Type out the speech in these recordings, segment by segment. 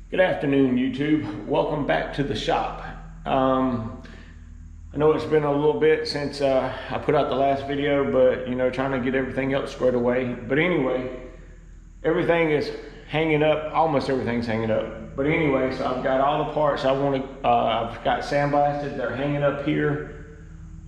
Good afternoon, YouTube. Welcome back to the shop. I know it's been a little bit since I put out the last video, but trying to get everything else squared away. But anyway, everything is hanging up. Almost everything's hanging up. But anyway, so I've got all the parts I want to. I've got sandblasted. They're hanging up here,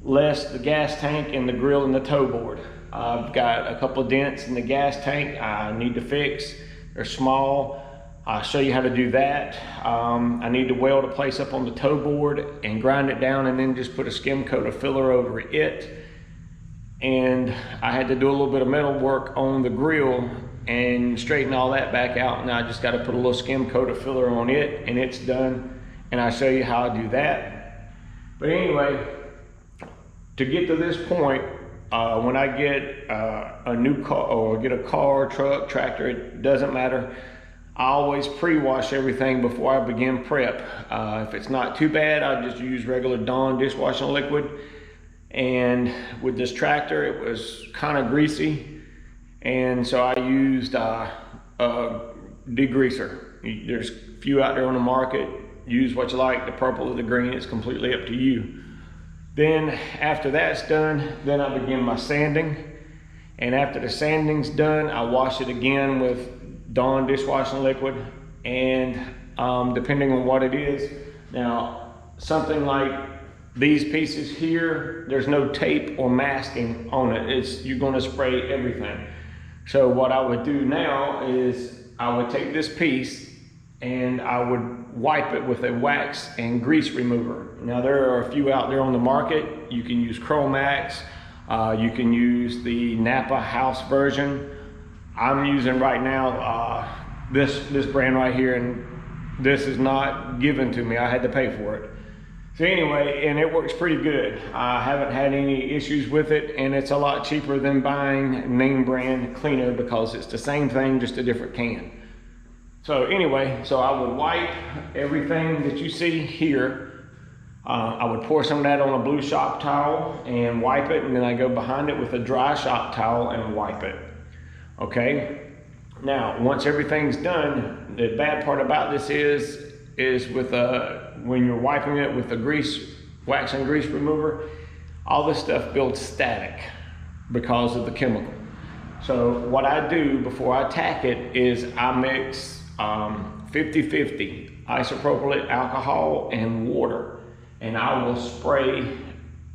less the gas tank and the grill and the toe board. I've got a couple of dents in the gas tank I need to fix. They're small. I'll show you how to do that. I need to weld a place up on the toe board and grind it down and then just put a skim coat of filler over it. And I had to do a little bit of metal work on the grill and straighten all that back out. Now I just got to put a little skim coat of filler on it and it's done. And I'll show you how I do that. But anyway, to get to this point, when I get a new car or get a car, truck, tractor, it doesn't matter. I always pre-wash everything before I begin prep. If it's not too bad, I just use regular Dawn dishwashing liquid. And with this tractor, it was kind of greasy. And so I used a degreaser. There's a few out there on the market. Use what you like, the purple or the green, it's completely up to you. Then after that's done, then I begin my sanding. And after the sanding's done, I wash it again with Dawn dishwashing liquid, and depending on what it is. Now, something like these pieces here, there's no tape or masking on it. You're gonna spray everything. So what I would do now is I would take this piece and I would wipe it with a wax and grease remover. Now there are a few out there on the market. You can use Chromax, you can use the Napa House version. I'm using right now this brand right here, and this is not given to me. I had to pay for it. So anyway, and it works pretty good. I haven't had any issues with it, and it's a lot cheaper than buying name brand cleaner because it's the same thing, just a different can. So anyway, so I would wipe everything that you see here. I would pour some of that on a blue shop towel and wipe it, and then I go behind it with a dry shop towel and wipe it. Okay, now once everything's done, the bad part about this is with when you're wiping it with the wax and grease remover, all this stuff builds static because of the chemical. So what I do before I tack it is I mix 50-50 isopropyl alcohol and water, and I will spray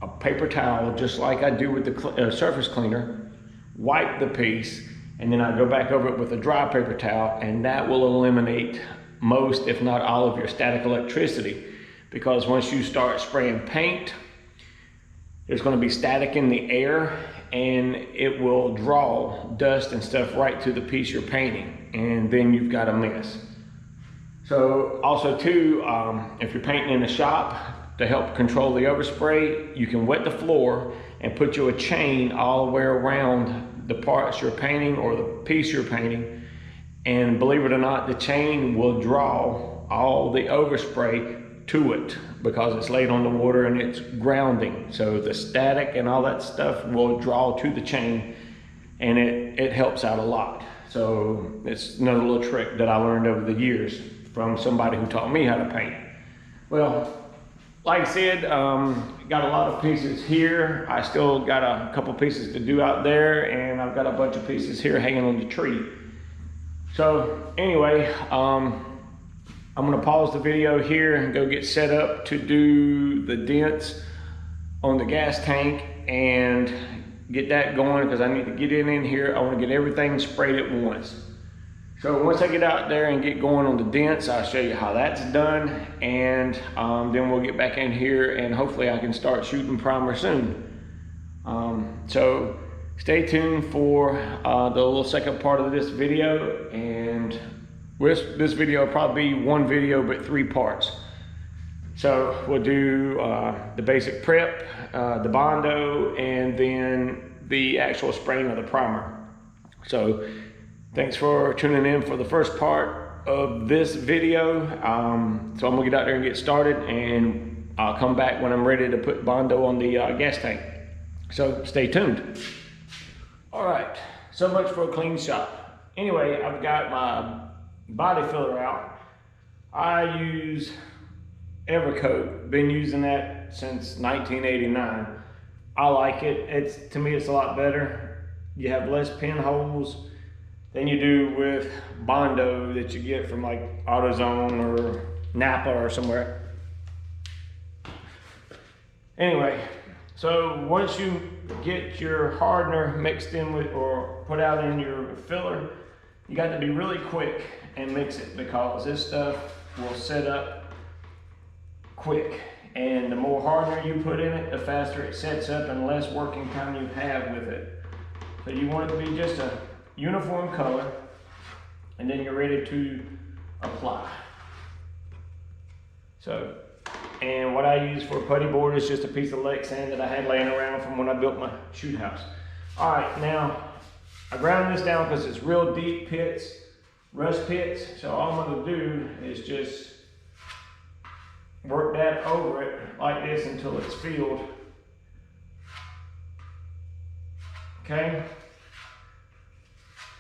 a paper towel just like I do with the surface cleaner, wipe the piece, and then I go back over it with a dry paper towel, and that will eliminate most, if not all, of your static electricity. Because once you start spraying paint, there's going to be static in the air, and it will draw dust and stuff right to the piece you're painting, and then you've got a mess. So also too, if you're painting in a shop, to help control the overspray, you can wet the floor and put you a chain all the way around the parts you're painting or the piece you're painting, and believe it or not, the chain will draw all the overspray to it because it's laid on the water and it's grounding. So the static and all that stuff will draw to the chain, and it helps out a lot. So it's another little trick that I learned over the years from somebody who taught me how to paint. Well, like I said, got a lot of pieces here. I still got a couple pieces to do out there, and I've got a bunch of pieces here hanging on the tree. So anyway, I'm gonna pause the video here and go get set up to do the dents on the gas tank and get that going, because I need to get in here. I wanna get everything sprayed at once. So once I get out there and get going on the dents, I'll show you how that's done, and then we'll get back in here and hopefully I can start shooting primer soon. So stay tuned for the little second part of this video, and this video will probably be one video but 3 parts. So we'll do the basic prep, the Bondo, and then the actual spraying of the primer. So thanks for tuning in for the first part of this video. So I'm gonna get out there and get started, and I'll come back when I'm ready to put Bondo on the gas tank. So stay tuned. All right, so much for a clean shot. Anyway, I've got my body filler out. I use Evercoat. Been using that since 1989. I like it. To me, it's a lot better. You have less pinholes than you do with Bondo that you get from like AutoZone or Napa or somewhere. Anyway, so once you get your hardener mixed in with or put out in your filler, you got to be really quick and mix it, because this stuff will set up quick. And the more hardener you put in it, the faster it sets up and less working time you have with it. So you want it to be just a uniform color, and then you're ready to apply. So, and what I use for a putty board is just a piece of Lex sand that I had laying around from when I built my shoot house. All right, now I ground this down because it's real deep pits, rust pits. So all I'm gonna do is just work that over it like this until it's filled. Okay?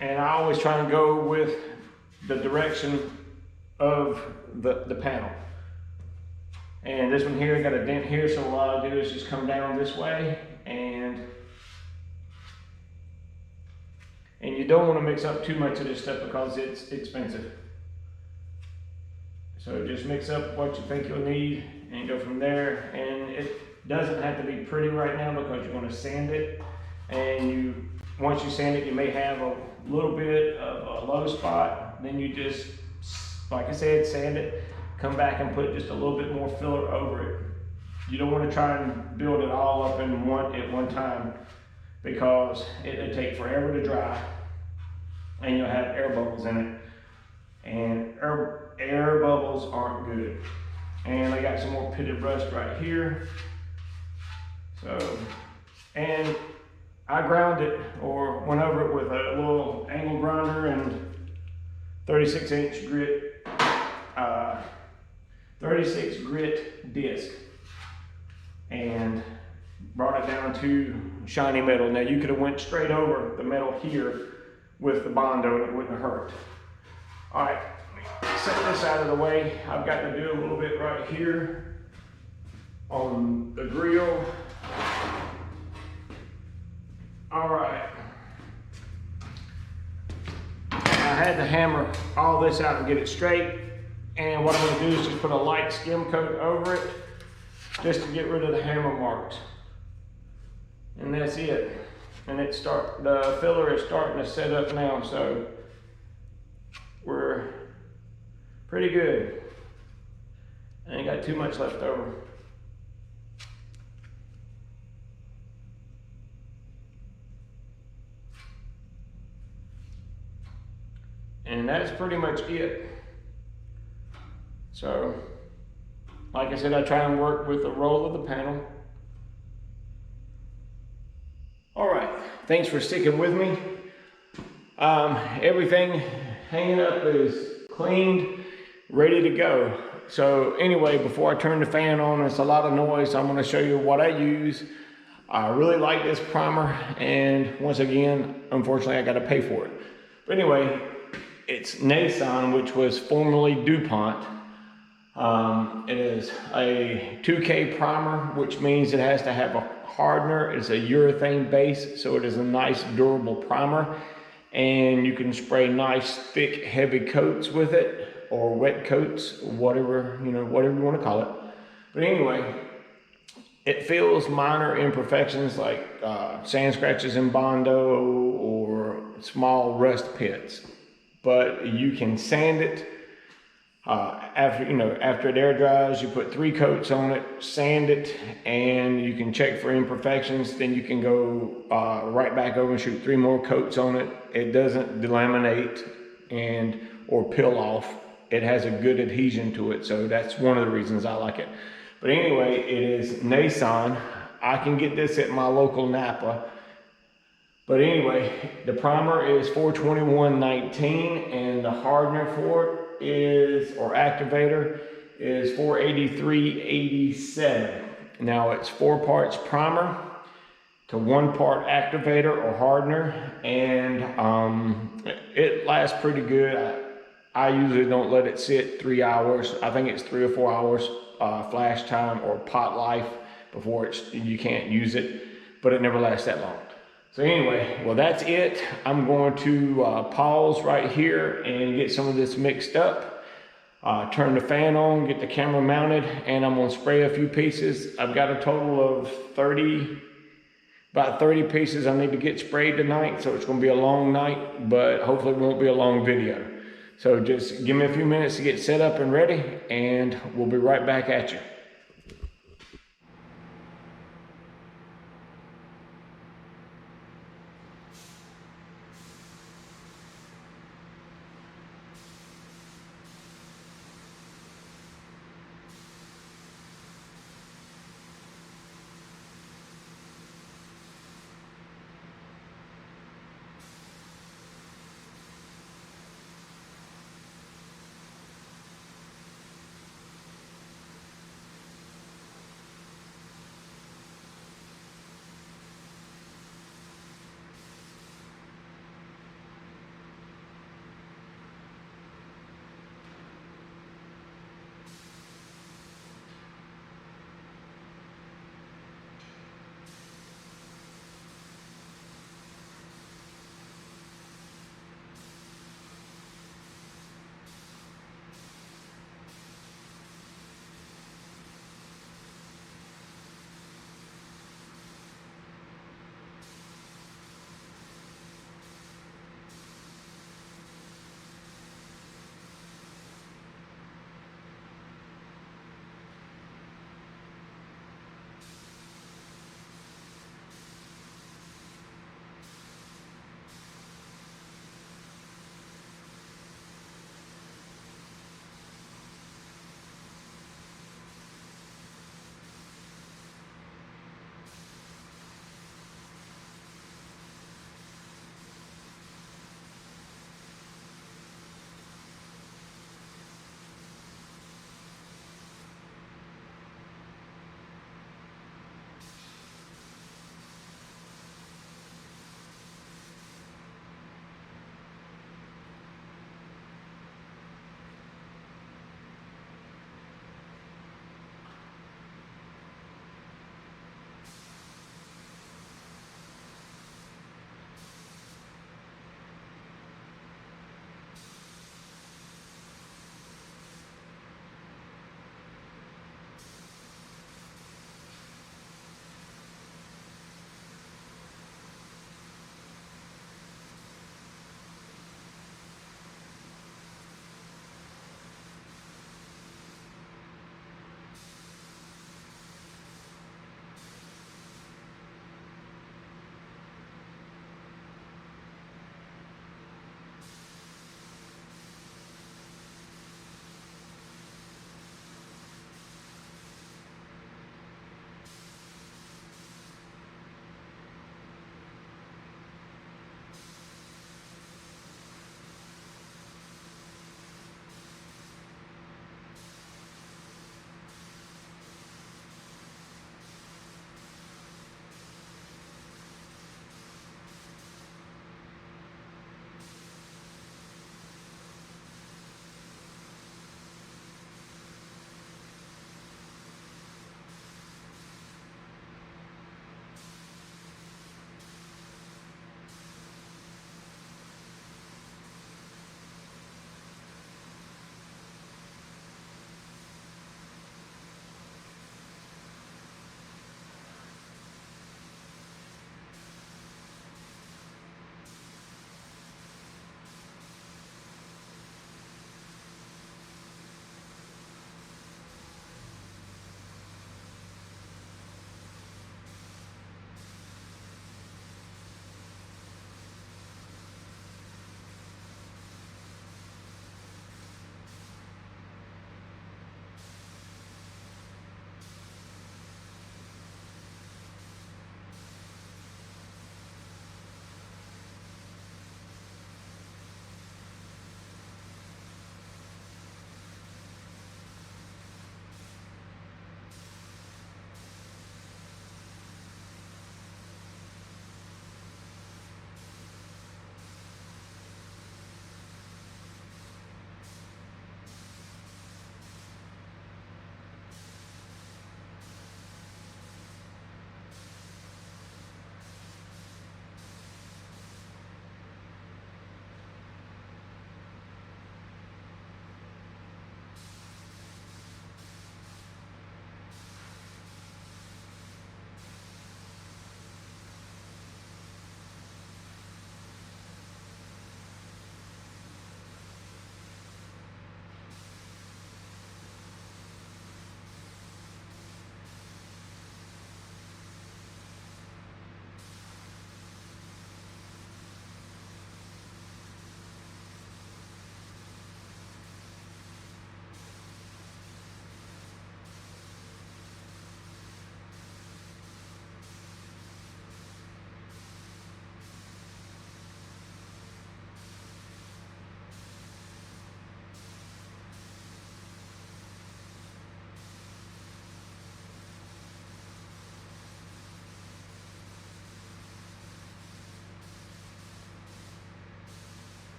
And I always try and go with the direction of the panel. And this one here got a dent here, so what I'll do is just come down this way, and you don't want to mix up too much of this stuff because it's expensive. So just mix up what you think you'll need and go from there. And it doesn't have to be pretty right now because you're going to sand it. And once you sand it, you may have a little bit of a low spot. Then you just, like I said, sand it, come back and put just a little bit more filler over it. You don't want to try and build it all up at one time, because it'll take forever to dry and you'll have air bubbles in it. And air bubbles aren't good. And I got some more pitted rust right here. So, and I ground it or went over it with a little angle grinder and 36 grit disc, and brought it down to shiny metal. Now you could have went straight over the metal here with the Bondo and it wouldn't have hurt. All right, set this out of the way. I've got to do a little bit right here on the grill. All right. I had to hammer all this out and get it straight. And what I'm going to do is just put a light skim coat over it just to get rid of the hammer marks. And that's it. And the filler is starting to set up now, so we're pretty good. I ain't got too much left over. And that's pretty much it. So, like I said, I try and work with the roll of the panel. All right, thanks for sticking with me. Everything hanging up is cleaned, ready to go. So anyway, before I turn the fan on, it's a lot of noise. I'm gonna show you what I use. I really like this primer, and once again, unfortunately, I gotta pay for it. But anyway, it's Nason, which was formerly DuPont. It is a 2K primer, which means it has to have a hardener. It's a urethane base, so it is a nice durable primer, and you can spray nice thick heavy coats with it, or wet coats, whatever you want to call it. But anyway, it fills minor imperfections like sand scratches in Bondo or small rust pits. But you can sand it after it air dries. You put 3 coats on it, sand it, and you can check for imperfections. Then you can go right back over and shoot 3 more coats on it. It doesn't delaminate or peel off. It has a good adhesion to it, so that's one of the reasons I like it. But anyway, it is Nason. I can get this at my local Napa. But anyway, the primer is 421.19, and the hardener for it or activator is 483.87. Now it's 4 parts primer to 1 part activator or hardener, and it lasts pretty good. I usually don't let it sit 3 hours. I think it's 3 or 4 hours flash time or pot life before you can't use it, but it never lasts that long. So anyway, well, that's it. I'm going to pause right here and get some of this mixed up. Turn the fan on, get the camera mounted, and I'm gonna spray a few pieces. I've got a total of about 30 pieces I need to get sprayed tonight, so it's gonna be a long night, but hopefully it won't be a long video. So just give me a few minutes to get set up and ready, and we'll be right back at you.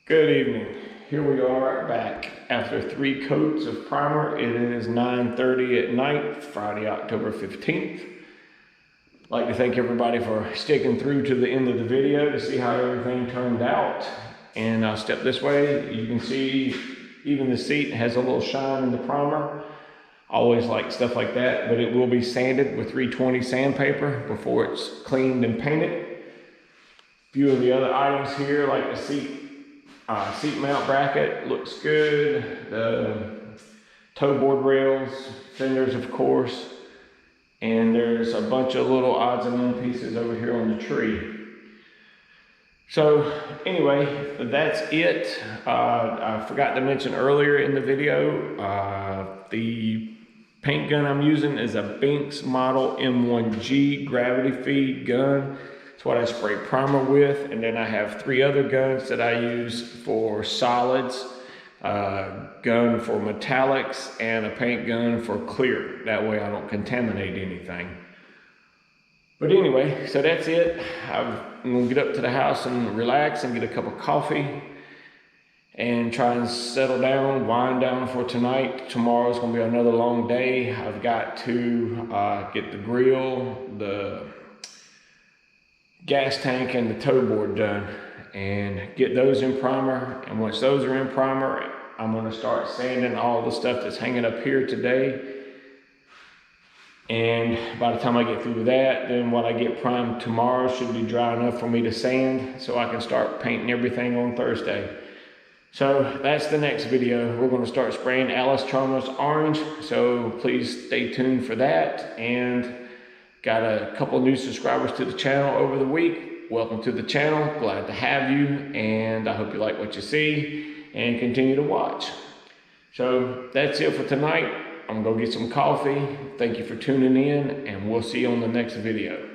Good evening. Here we are back after 3 coats of primer. It is 9:30 at night, Friday, October 15th. I'd like to thank everybody for sticking through to the end of the video to see how everything turned out. And I'll step this way. You can see even the seat has a little shine in the primer. I always like stuff like that, but it will be sanded with 320 sandpaper before it's cleaned and painted. A few of the other items here, like the seat mount bracket, looks good. The toe board rails, fenders of course, and there's a bunch of little odds and ends pieces over here on the tree. So anyway, that's it. I forgot to mention earlier in the video, the paint gun I'm using is a Binks model M1G gravity feed gun. It's what I spray primer with, and then I have 3 other guns that I use for solids, gun for metallics, and a paint gun for clear. That way I don't contaminate anything. But anyway, so that's it. I'm gonna get up to the house and relax and get a cup of coffee and try and settle down, wind down for tonight. Tomorrow's gonna be another long day. I've got to get the grill, the gas tank, and the toe board done and get those in primer. And once those are in primer, I'm gonna start sanding all the stuff that's hanging up here today. And by the time I get through with that, then what I get primed tomorrow should be dry enough for me to sand so I can start painting everything on Thursday. So that's the next video. We're gonna start spraying Alice Chalmers orange, so please stay tuned for that. And got a couple new subscribers to the channel over the week. Welcome to the channel, glad to have you, and I hope you like what you see and continue to watch. So that's it for tonight. I'm gonna go get some coffee. Thank you for tuning in, and we'll see you on the next video.